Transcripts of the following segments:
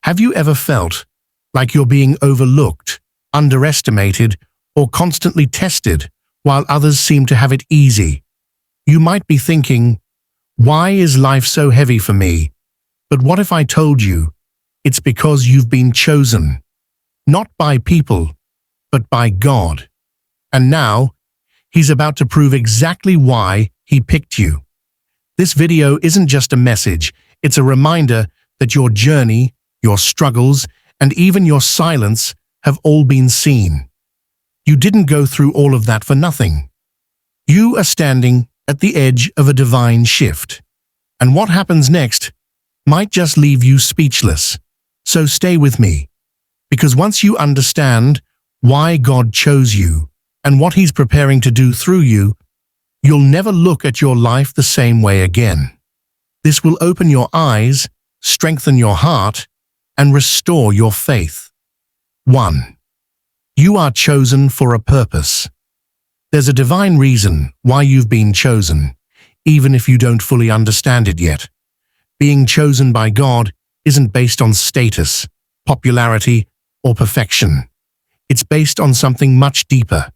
Have you ever felt like you're being overlooked, underestimated, or constantly tested while others seem to have it easy? You might be thinking, why is life so heavy for me? But what if I told you it's because you've been chosen, not by people, but by God. And now, He's about to prove exactly why He picked you. This video isn't just a message, it's a reminder that your journey, your struggles, and even your silence have all been seen. You didn't go through all of that for nothing. You are standing at the edge of a divine shift. And what happens next might just leave you speechless. So stay with me, because once you understand why God chose you and what He's preparing to do through you, you'll never look at your life the same way again. This will open your eyes, strengthen your heart, and restore your faith. 1. You are chosen for a purpose. There's a divine reason why you've been chosen, even if you don't fully understand it yet. Being chosen by God isn't based on status, popularity, or perfection. It's based on something much deeper,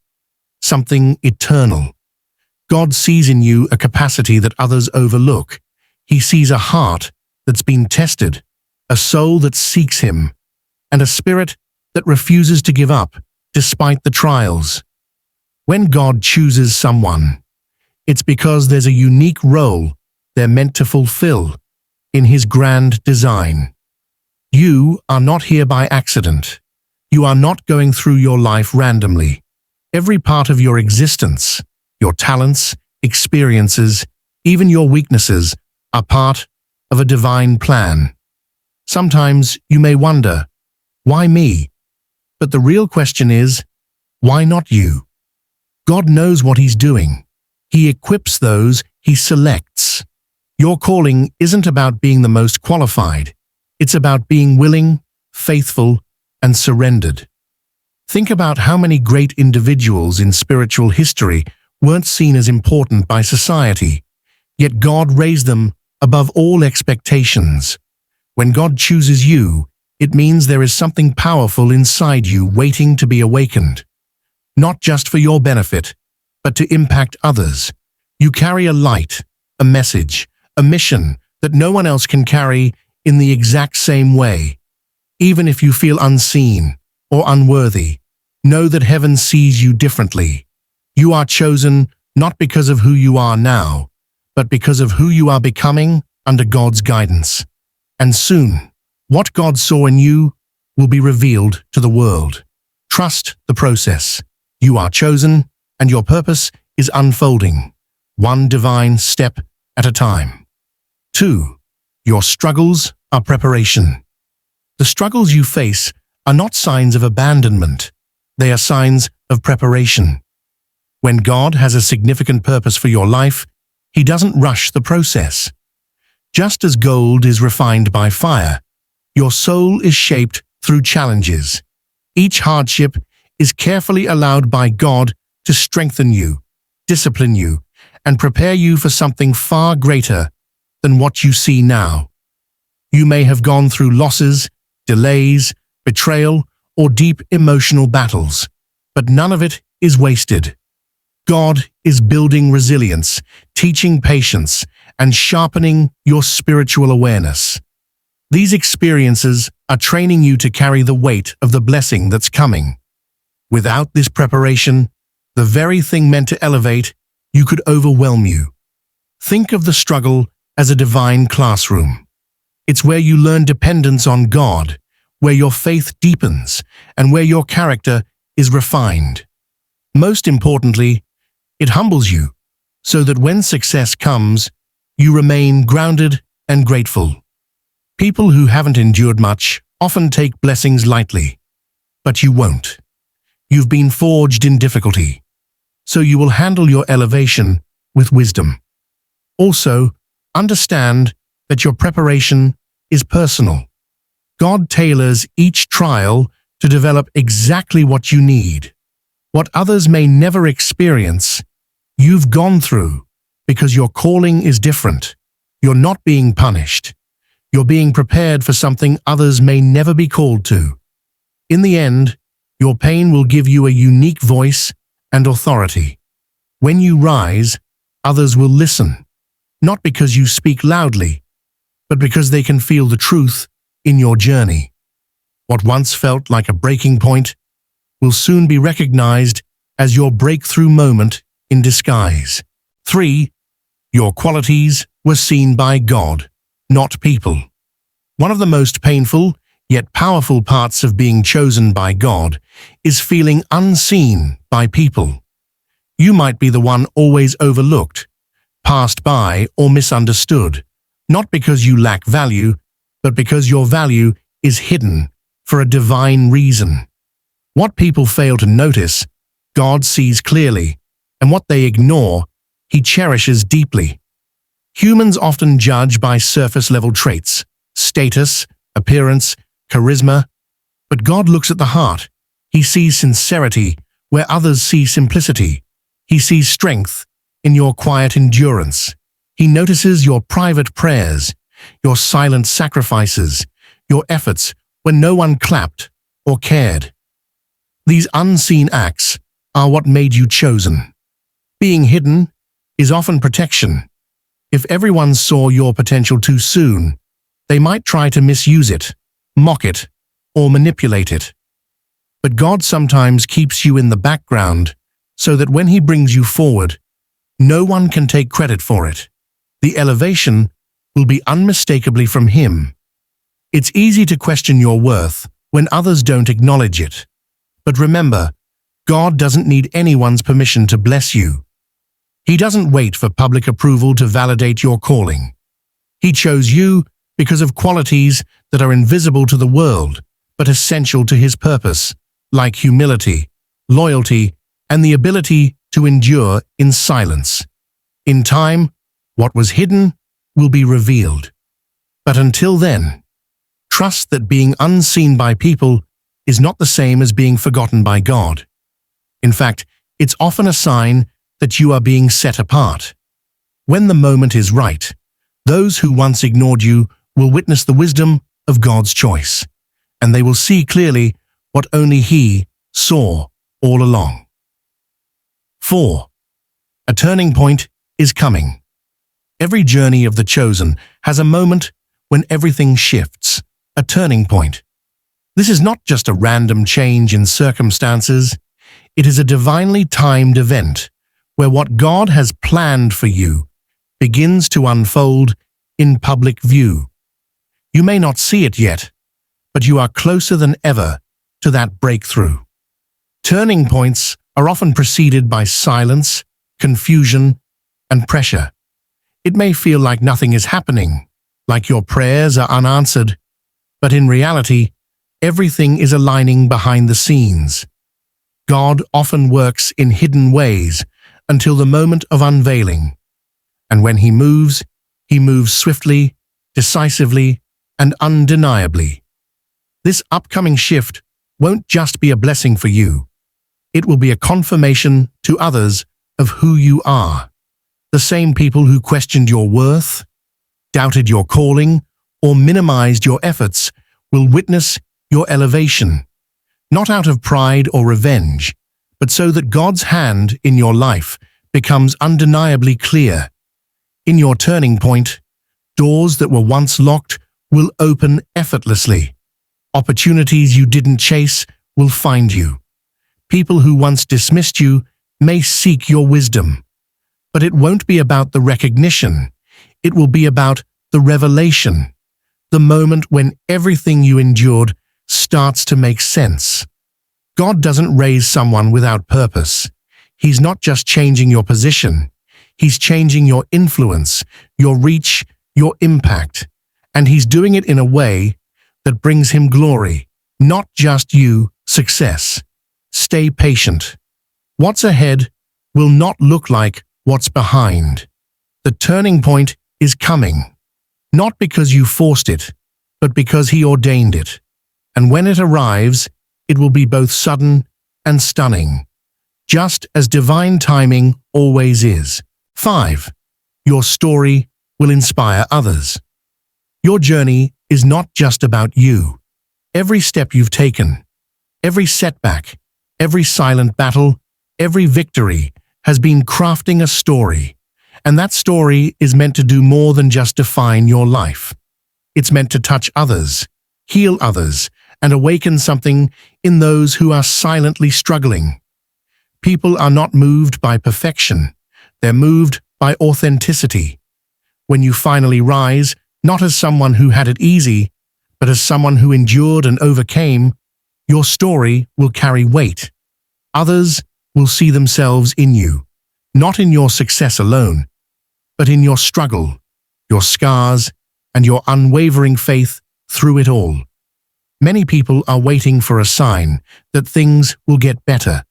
something eternal. God sees in you a capacity that others overlook. He sees a heart that's been tested, a soul that seeks Him, and a spirit that refuses to give up despite the trials. When God chooses someone, it's because there's a unique role they're meant to fulfill in His grand design. You are not here by accident. You are not going through your life randomly. Every part of your existence, your talents, experiences, even your weaknesses, are part of a divine plan. Sometimes you may wonder, why me? But the real question is, why not you? God knows what He's doing. He equips those He selects. Your calling isn't about being the most qualified. It's about being willing, faithful, and surrendered. Think about how many great individuals in spiritual history weren't seen as important by society, yet God raised them above all expectations. When God chooses you, it means there is something powerful inside you waiting to be awakened. Not just for your benefit, but to impact others. You carry a light, a message, a mission that no one else can carry in the exact same way. Even if you feel unseen or unworthy, know that heaven sees you differently. You are chosen not because of who you are now, but because of who you are becoming under God's guidance. And soon, what God saw in you will be revealed to the world. Trust the process. You are chosen, and your purpose is unfolding, one divine step at a time. 2. Your struggles are preparation. The struggles you face are not signs of abandonment. They are signs of preparation. When God has a significant purpose for your life, He doesn't rush the process. Just as gold is refined by fire, your soul is shaped through challenges. Each hardship is carefully allowed by God to strengthen you, discipline you, and prepare you for something far greater than what you see now. You may have gone through losses, delays, betrayal, or deep emotional battles, but none of it is wasted. God is building resilience, teaching patience, and sharpening your spiritual awareness. These experiences are training you to carry the weight of the blessing that's coming. Without this preparation, the very thing meant to elevate you could overwhelm you. Think of the struggle as a divine classroom. It's where you learn dependence on God, where your faith deepens, and where your character is refined. Most importantly, it humbles you, so that when success comes, you remain grounded and grateful. People who haven't endured much often take blessings lightly, but you won't. You've been forged in difficulty, so you will handle your elevation with wisdom. Also, understand that your preparation is personal. God tailors each trial to develop exactly what you need. What others may never experience, you've gone through because your calling is different. You're not being punished. You're being prepared for something others may never be called to. In the end, your pain will give you a unique voice and authority. When you rise, others will listen, not because you speak loudly, but because they can feel the truth in your journey. What once felt like a breaking point will soon be recognized as your breakthrough moment in disguise. 3. Your qualities were seen by God, not people. One of the most painful yet powerful parts of being chosen by God is feeling unseen by people. You might be the one always overlooked, passed by, or misunderstood, not because you lack value, but because your value is hidden for a divine reason. What people fail to notice, God sees clearly, and what they ignore, He cherishes deeply. Humans often judge by surface-level traits, status, appearance, charisma, but God looks at the heart. He sees sincerity where others see simplicity. He sees strength in your quiet endurance. He notices your private prayers, your silent sacrifices, your efforts when no one clapped or cared. These unseen acts are what made you chosen. Being hidden is often protection. If everyone saw your potential too soon, they might try to misuse it, mock it, or manipulate it. But God sometimes keeps you in the background so that when He brings you forward, no one can take credit for it. The elevation will be unmistakably from Him. It's easy to question your worth when others don't acknowledge it. But remember, God doesn't need anyone's permission to bless you. He doesn't wait for public approval to validate your calling. He chose you because of qualities that are invisible to the world, but essential to His purpose, like humility, loyalty, and the ability to endure in silence. In time, what was hidden will be revealed. But until then, trust that being unseen by people is not the same as being forgotten by God. In fact, it's often a sign that you are being set apart. When the moment is right, those who once ignored you will witness the wisdom of God's choice, and they will see clearly what only He saw all along. 4. A turning point is coming. Every journey of the chosen has a moment when everything shifts, a turning point. This is not just a random change in circumstances. It is a divinely timed event where what God has planned for you begins to unfold in public view. You may not see it yet, but you are closer than ever to that breakthrough. Turning points are often preceded by silence, confusion, and pressure. It may feel like nothing is happening, like your prayers are unanswered, but in reality, everything is aligning behind the scenes. God often works in hidden ways until the moment of unveiling. And when He moves swiftly, decisively, and undeniably. This upcoming shift won't just be a blessing for you. It will be a confirmation to others of who you are. The same people who questioned your worth, doubted your calling, or minimized your efforts will witness your elevation, not out of pride or revenge, but so that God's hand in your life becomes undeniably clear. In your turning point, doors that were once locked will open effortlessly. Opportunities you didn't chase will find you. People who once dismissed you may seek your wisdom. But it won't be about the recognition. It will be about the revelation, the moment when everything you endured starts to make sense. God doesn't raise someone without purpose. He's not just changing your position. He's changing your influence, your reach, your impact. And He's doing it in a way that brings Him glory, not just you success. Stay patient. What's ahead will not look like what's behind. The turning point is coming, not because you forced it, but because He ordained it. And when it arrives, it will be both sudden and stunning, just as divine timing always is. 5. Your story will inspire others. Your journey is not just about you. Every step you've taken, every setback, every silent battle, every victory has been crafting a story, and that story is meant to do more than just define your life. It's meant to touch others, heal others, and awaken something in those who are silently struggling. People are not moved by perfection, they're moved by authenticity. When you finally rise, not as someone who had it easy, but as someone who endured and overcame, your story will carry weight. Others will see themselves in you, not in your success alone, but in your struggle, your scars, and your unwavering faith through it all. Many people are waiting for a sign that things will get better.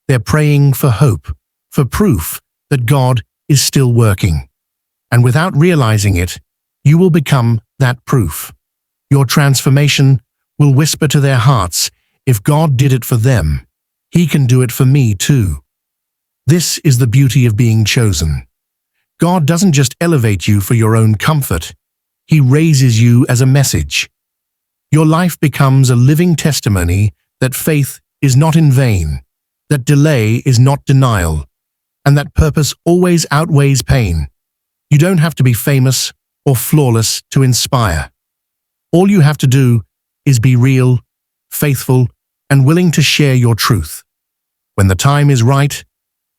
They're praying for hope, for proof that God is still working. And without realizing it, you will become that proof. Your transformation will whisper to their hearts, if God did it for them, He can do it for me too. This is the beauty of being chosen. God doesn't just elevate you for your own comfort, He raises you as a message. Your life becomes a living testimony that faith is not in vain, that delay is not denial, and that purpose always outweighs pain. You don't have to be famous or flawless to inspire. All you have to do is be real, faithful, and willing to share your truth. When the time is right,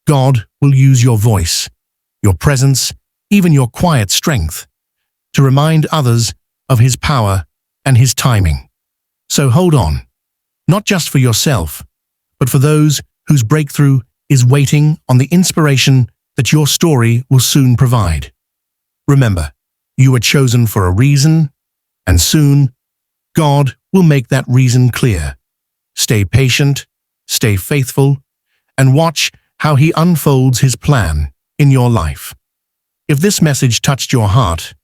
God will use your voice, your presence, even your quiet strength, to remind others of His power and His timing. So hold on, not just for yourself, but for those whose breakthrough is waiting on the inspiration that your story will soon provide. Remember, you were chosen for a reason, and soon, God will make that reason clear. Stay patient, stay faithful, and watch how He unfolds His plan in your life. If this message touched your heart,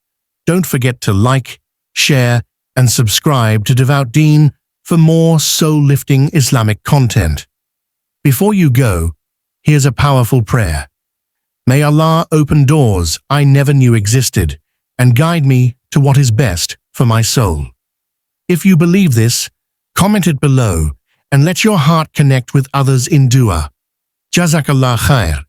don't forget to like, share, and subscribe to Devout Deen for more soul-lifting Islamic content. Before you go, here's a powerful prayer. May Allah open doors I never knew existed and guide me to what is best for my soul. If you believe this, comment it below and let your heart connect with others in dua. Jazakallah khair.